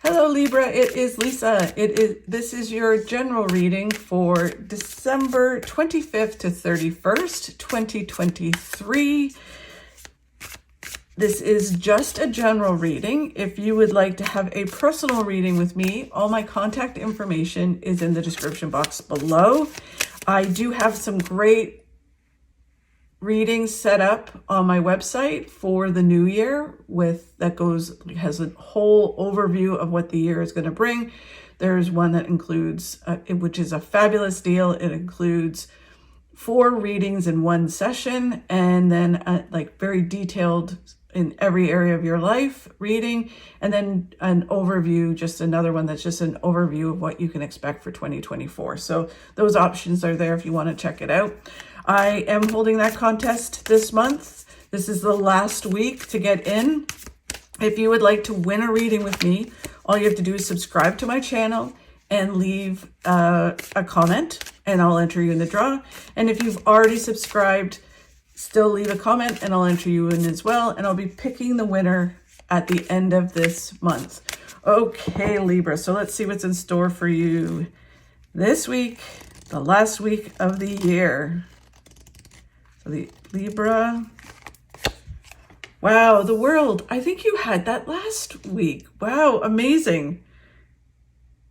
Hello Libra, it is Lisa. This is your general reading for December 25th to 31st, 2023. This is just a general reading. If you would like to have a personal reading with me, all my contact information is in the description box below. I do have some great readings set up on my website for the new year has a whole overview of what the year is going to bring. There's one that includes which is a fabulous deal. It includes 4 readings in one session, and then like very detailed in every area of your life reading, and then an overview, just another one that's just an overview of what you can expect for 2024. So those options are there if you want to check it out. I am holding that contest this month. This is the last week to get in. If you would like to win a reading with me, all you have to do is subscribe to my channel and leave a comment, and I'll enter you in the draw. And if you've already subscribed, still leave a comment and I'll enter you in as well. And I'll be picking the winner at the end of this month. Okay, Libra, so let's see what's in store for you this week, the last week of the year. So the Libra, wow, the world. I think you had that last week. Wow, amazing.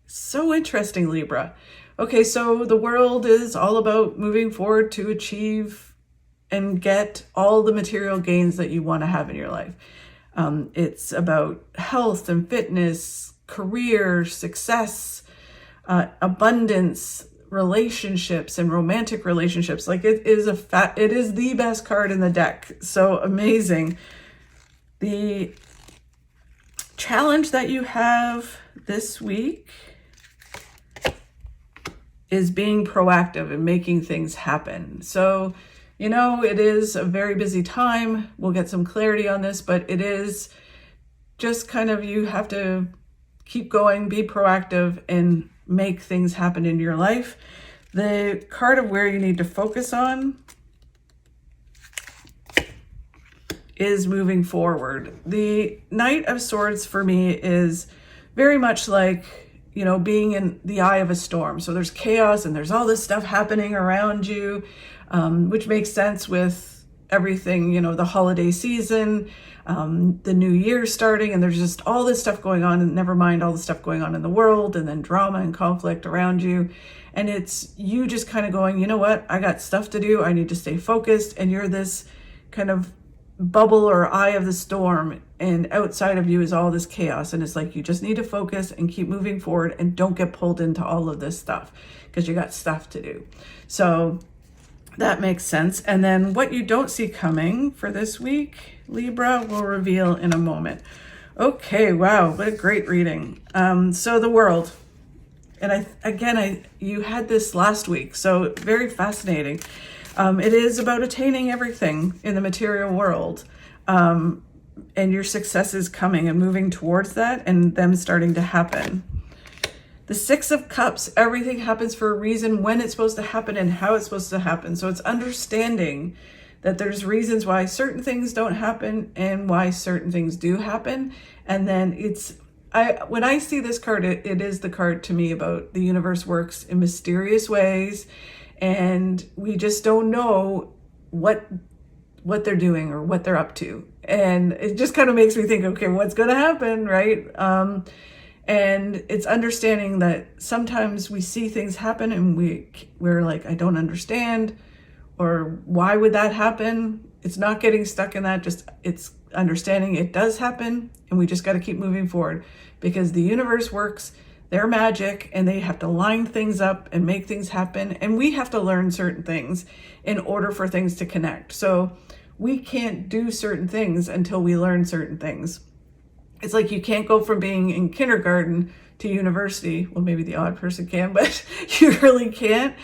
So interesting, Libra. Okay, so the world is all about moving forward to achieve and get all the material gains that you want to have in your life. It's about health and fitness, career, success, abundance, relationships and romantic relationships. Like it is the best card in the deck. So amazing. The challenge that you have this week is being proactive and making things happen. So, you know, it is a very busy time. We'll get some clarity on this, but it is just kind of, you have to keep going, be proactive, and make things happen in your life. The card of where you need to focus on is moving forward. The Knight of Swords for me is very much like, you know, being in the eye of a storm. So there's chaos and there's all this stuff happening around you, which makes sense with everything, you know, the holiday season, the new year starting, and there's just all this stuff going on, and never mind all the stuff going on in the world, and then drama and conflict around you. And it's you just kind of going, you know what, I got stuff to do. I need to stay focused. And you're this kind of bubble or eye of the storm, and outside of you is all this chaos. And it's like, you just need to focus and keep moving forward and don't get pulled into all of this stuff because you got stuff to do. So that makes sense. And then what you don't see coming for this week, Libra, will reveal in a moment. Okay, wow, what a great reading. So the world, and you had this last week, so very fascinating. It is about attaining everything in the material world, and your success is coming and moving towards that, and them starting to happen. The 6 of Cups, everything happens for a reason, when it's supposed to happen and how it's supposed to happen. So it's understanding that there's reasons why certain things don't happen and why certain things do happen. And then when I see this card, it is the card to me about the universe works in mysterious ways, and we just don't know what they're doing or what they're up to. And it just kind of makes me think, okay, what's going to happen, right? And it's understanding that sometimes we see things happen and we're like, I don't understand, or why would that happen? It's not getting stuck in that, it's understanding it does happen, and we just got to keep moving forward because the universe works. They're magic, and they have to line things up and make things happen. And we have to learn certain things in order for things to connect. So we can't do certain things until we learn certain things. It's like you can't go from being in kindergarten to university. Well, maybe the odd person can, but you really can't.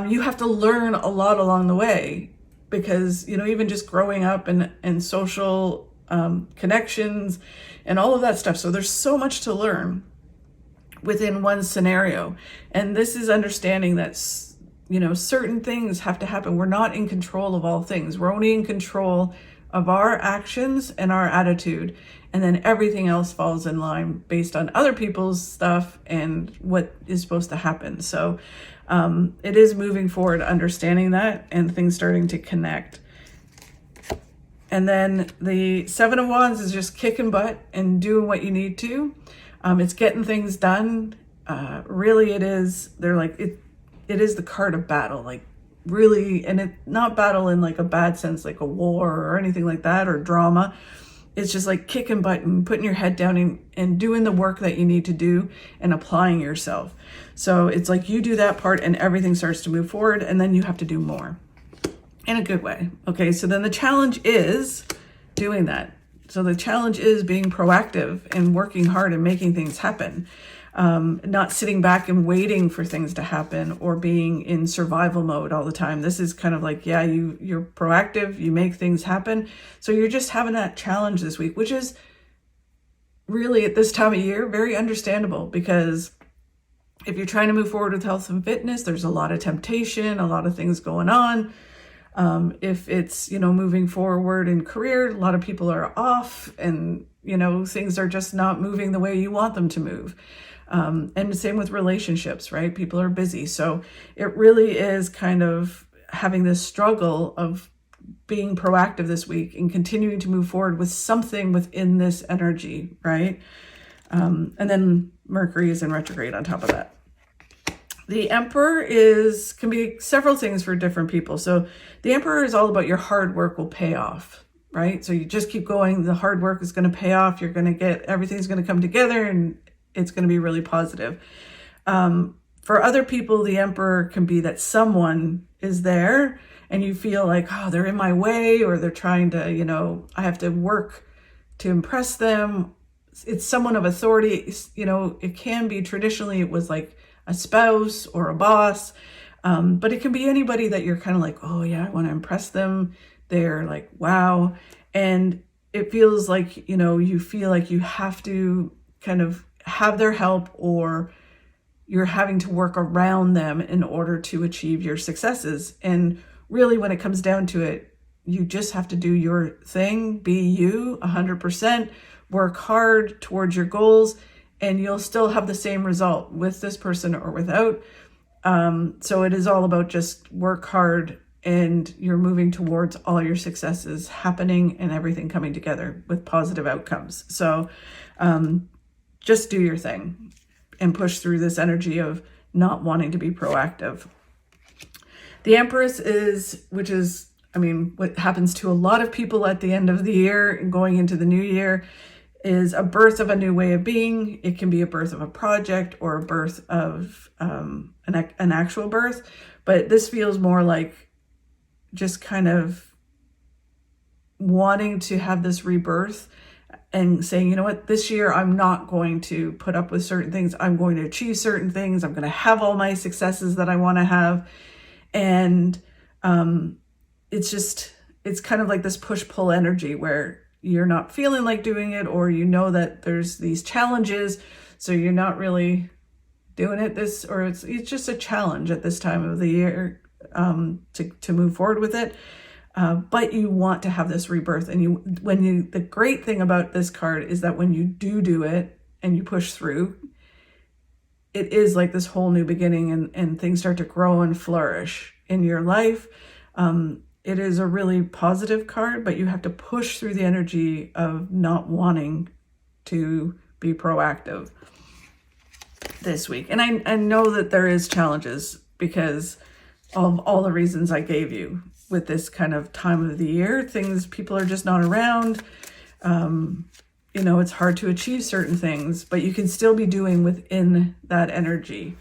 You have to learn a lot along the way because, you know, even just growing up and social connections and all of that stuff. So there's so much to learn within one scenario. And this is understanding that, you know, certain things have to happen. We're not in control of all things. We're only in control of our actions and our attitude, and then everything else falls in line based on other people's stuff and what is supposed to happen. So it is moving forward, understanding that, and things starting to connect. And then the Seven of Wands is just kicking butt and doing what you need to. It's getting things done. Really, it is. They're like, it is the card of battle, like really, and it not battle in like a bad sense, like a war or anything like that, or drama. It's just like kicking butt and putting your head down and doing the work that you need to do and applying yourself. So it's like you do that part and everything starts to move forward, and then you have to do more in a good way. Okay, so then the challenge is doing that. So the challenge is being proactive and working hard and making things happen. Not sitting back and waiting for things to happen or being in survival mode all the time. This is kind of like, yeah, you're proactive, you make things happen. So you're just having that challenge this week, which is really at this time of year, very understandable, because if you're trying to move forward with health and fitness, there's a lot of temptation, a lot of things going on. If it's, moving forward in career, a lot of people are off and, things are just not moving the way you want them to move. And same with relationships, right? People are busy. So it really is kind of having this struggle of being proactive this week and continuing to move forward with something within this energy, right? And then Mercury is in retrograde on top of that. The Emperor can be several things for different people. So the Emperor is all about your hard work will pay off, right? So you just keep going. The hard work is going to pay off. You're going to everything's going to come together and it's going to be really positive. For other people, the Emperor can be that someone is there and you feel like, oh, they're in my way, or they're trying to, I have to work to impress them. It's someone of authority. It can be, traditionally it was like a spouse or a boss, but it can be anybody that you're kind of like, oh yeah, I want to impress them. They're like, wow. And it feels like, you feel like you have to kind of have their help, or you're having to work around them in order to achieve your successes. And really, when it comes down to it, you just have to do your thing, be you 100%, work hard towards your goals, and you'll still have the same result with this person or without. So it is all about just work hard, and you're moving towards all your successes happening and everything coming together with positive outcomes. So just do your thing and push through this energy of not wanting to be proactive. The Empress which is what happens to a lot of people at the end of the year and going into the new year, is a birth of a new way of being. It can be a birth of a project or a birth of an actual birth, but this feels more like just kind of wanting to have this rebirth and saying, you know what, this year I'm not going to put up with certain things. I'm going to achieve certain things. I'm going to have all my successes that I want to have. And it's kind of like this push-pull energy where you're not feeling like doing it, or that there's these challenges, so you're not really doing it or it's just a challenge at this time of the year to move forward with it. But you want to have this rebirth, and the great thing about this card is that when you do it and you push through, it is like this whole new beginning, and things start to grow and flourish in your life. It is a really positive card, but you have to push through the energy of not wanting to be proactive this week. And I know that there is challenges because of all the reasons I gave you with this kind of time of the year. People are just not around. It's hard to achieve certain things, but you can still be doing within that energy.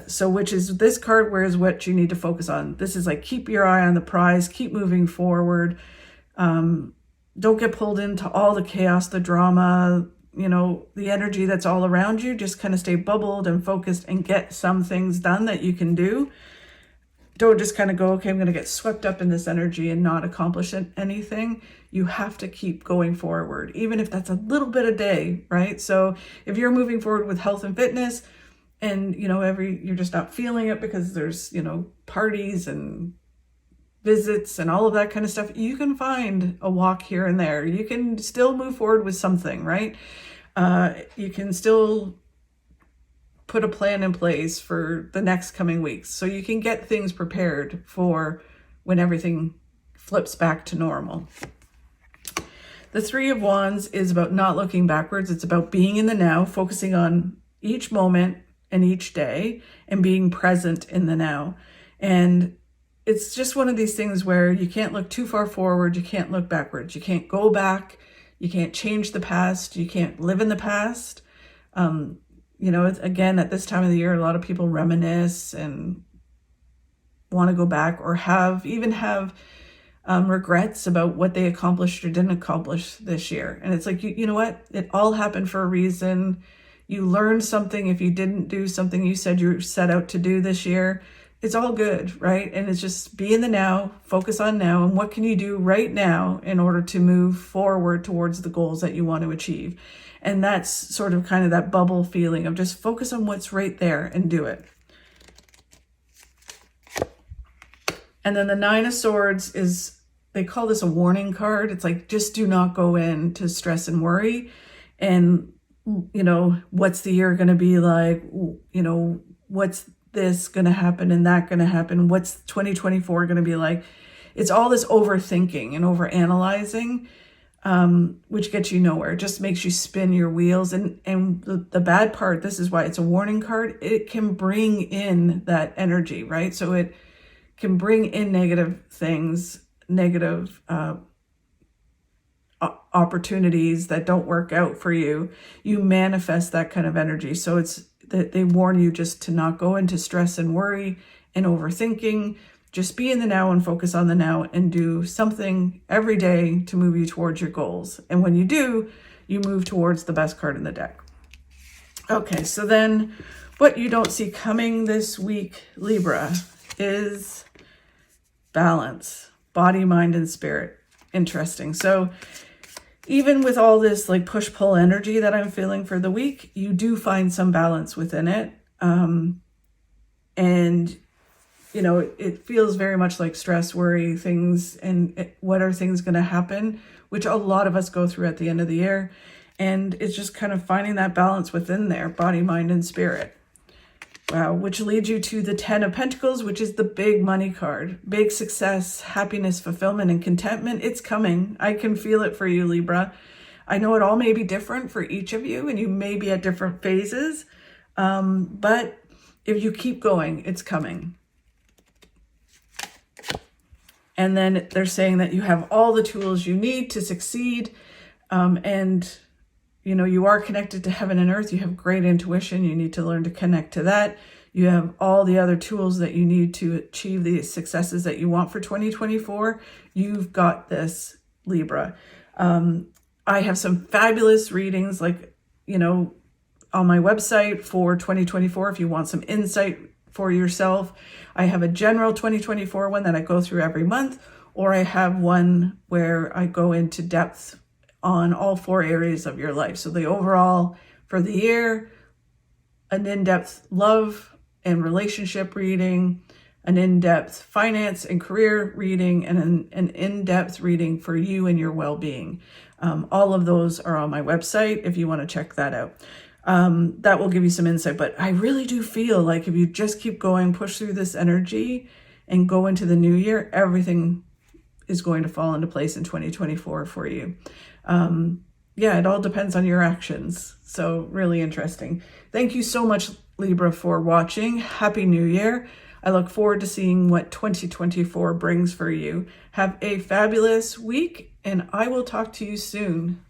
So which is this card, whereas what you need to focus on. This is like, keep your eye on the prize, keep moving forward. Don't get pulled into all the chaos, the drama, the energy that's all around you. Just kind of stay bubbled and focused and get some things done that you can do. Don't just kind of go, okay, I'm going to get swept up in this energy and not accomplish anything. You have to keep going forward, even if that's a little bit a day, right? So if you're moving forward with health and fitness, and you're just not feeling it because there's parties and visits and all of that kind of stuff, you can find a walk here and there. You can still move forward with something, right? You can still put a plan in place for the next coming weeks, so you can get things prepared for when everything flips back to normal. The Three of Wands is about not looking backwards. It's about being in the now, focusing on each moment and each day and being present in the now. And it's just one of these things where you can't look too far forward. You can't look backwards. You can't go back. You can't change the past. You can't live in the past. You know, again, at this time of the year, a lot of people reminisce and want to go back, or have regrets about what they accomplished or didn't accomplish this year. And it's like, you know what? It all happened for a reason. You learned something if you didn't do something you said you set out to do this year. It's all good, right? And it's just be in the now, focus on now, and what can you do right now in order to move forward towards the goals that you want to achieve. And that's sort of kind of that bubble feeling of just focus on what's right there and do it. And then the Nine of Swords is, they call this a warning card. It's like, just do not go into stress and worry. And, you know, what's the year going to be like? You know, what's this going to happen and that going to happen? What's 2024 going to be like? It's all this overthinking and overanalyzing, which gets you nowhere. It just makes you spin your wheels. And the bad part, this is why it's a warning card, it can bring in that energy, right? So it can bring in negative things, negative opportunities that don't work out for you. You manifest that kind of energy. So it's that they warn you just to not go into stress and worry and overthinking. Just be in the now and focus on the now and do something every day to move you towards your goals. And when you do, you move towards the best card in the deck. Okay, so then what you don't see coming this week, Libra, is balance, body, mind, and spirit. Interesting. So even with all this like push-pull energy that I'm feeling for the week, you do find some balance within it. And you know, it feels very much like stress, worry, things, and what are things going to happen, which a lot of us go through at the end of the year. And it's just kind of finding that balance within there, body, mind, and spirit. Wow, which leads you to the 10 of Pentacles, which is the big money card. Big success, happiness, fulfillment, and contentment. It's coming. I can feel it for you, Libra. I know it all may be different for each of you, and you may be at different phases. But if you keep going, it's coming. And then they're saying that you have all the tools you need to succeed. And, you know, you are connected to heaven and earth. You have great intuition. You need to learn to connect to that. You have all the other tools that you need to achieve the successes that you want for 2024. You've got this, Libra. I have some fabulous readings, like, you know, on my website for 2024, if you want some insight for yourself. I have a general 2024 one that I go through every month, or I have one where I go into depth on all 4 areas of your life. So the overall for the year, an in-depth love and relationship reading, an in-depth finance and career reading, and an in-depth reading for you and your well-being. All of those are on my website if you want to check that out. That will give you some insight, but I really do feel like if you just keep going, push through this energy and go into the new year, everything is going to fall into place in 2024 for you. Yeah, it all depends on your actions. So really interesting. Thank you so much, Libra, for watching. Happy New Year. I look forward to seeing what 2024 brings for you. Have a fabulous week, and I will talk to you soon.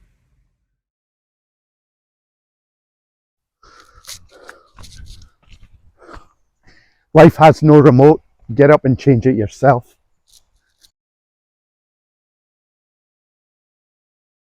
Life has no remote. Get up and change it yourself.